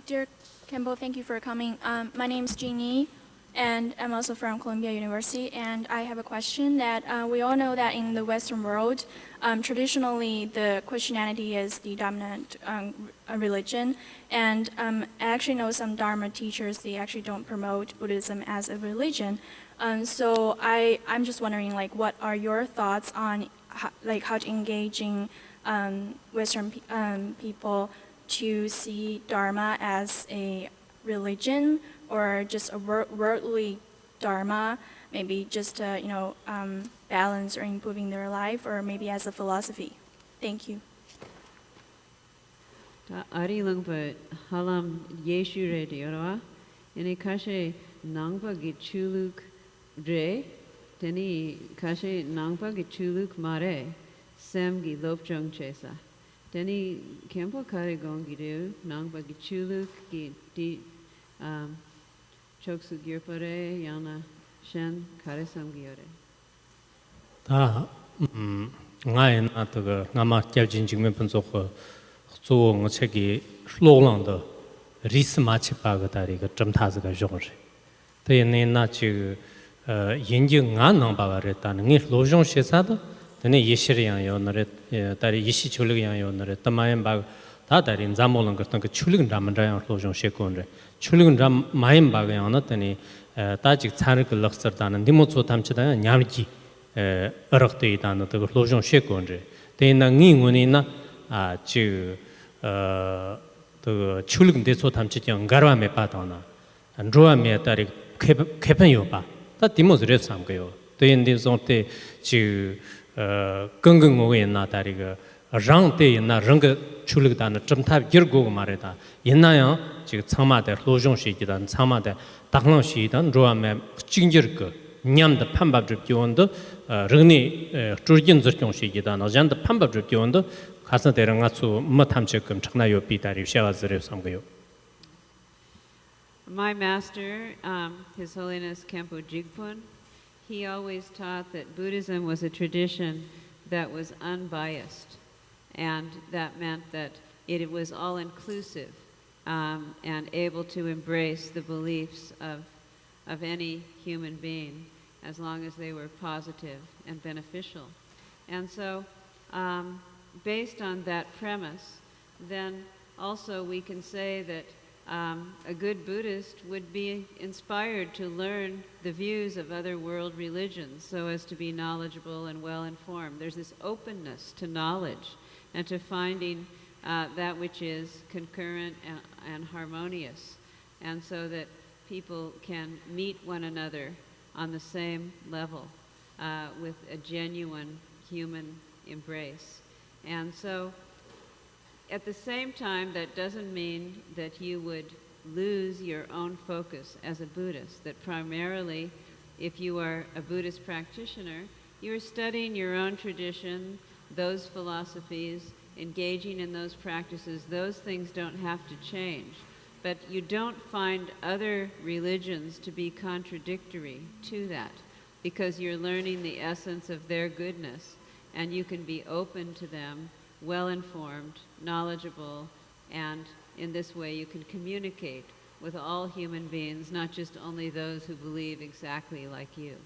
Dear Campbell, thank you for coming. My name is Jeannie, and I'm also from Columbia University. And I have a question that we all know that in the Western world, traditionally the Christianity is the dominant religion. And I actually know some Dharma teachers, they actually don't promote Buddhism as a religion. So I'm just wondering, like, what are your thoughts on how to engaging Western people to see Dharma as a religion or just a worldly Dharma, maybe just to, balance or improving their life, or maybe as a philosophy. Thank you. Ari langpa halam yeshu re diorwa, ini kashe nangpa gi chuluk re, teni kashe nangpa gi chuluk mare, sem gi lopchong chesa. Teni kempo kare gongiru nangpa gi chuluk gi di choksu girpare yana shen kare samgiore. 다 ngaye na de ngama gyabjin jingmen punzo ho zo ng chegi lolang de ris ma chi pa ga da ri ge zhem ta zi ge zhong shi de ne na ji yin ji nga nang ba ga re ta ne lo zhong she sa de ne yi shi yang yo ne re da ri yi shi chu le yang yo ne re ta ma yin ba da da rin za mo lang ge ta ge chu le ram man yang lo zhong she kon re chu le ram ma yin ba ga yang na de ne da ji cha re ge lak sar da ne ni mo zo tam chi da nyam ji 어럭도 있다는 그 로종 쉐권제 대나 응원이나 아주 그 출근 대소 담치경 가라메 받아나 안로아메 따리 개편요 봐다 디모스레 삼고요 대인데 좀때 지 긍긍 오게나 따리가 랑때 있나 랑가 출근다는 점탑 열고 말이다 옛나요 지금 참마대 로종 시기단 참마대 당랑 시기단 로아메 징저거 냠의 판밥을 교원도 르니 주진 적용 시기다 나잔의 판밥을 교원도 가서 대랑아수 뭐 탐색금 착나요 비다리 샤와즈레 삼고요. My master, His Holiness Khenpo Jigpun, he always taught that Buddhism was a tradition that was unbiased, and that meant that it was all-inclusive and able to embrace the beliefs of any human being, as long as they were positive and beneficial. And so, based on that premise, then also we can say that a good Buddhist would be inspired to learn the views of other world religions so as to be knowledgeable and well-informed. There's this openness to knowledge and to finding that which is concurrent and harmonious, and so that people can meet one another on the same level with a genuine human embrace. And so at the same time, that doesn't mean that you would lose your own focus as a Buddhist, that primarily if you are a Buddhist practitioner, you're studying your own tradition, those philosophies, engaging in those practices. Those things don't have to change. But you don't find other religions to be contradictory to that, because you're learning the essence of their goodness, and you can be open to them, well-informed, knowledgeable, and in this way you can communicate with all human beings, not just only those who believe exactly like you.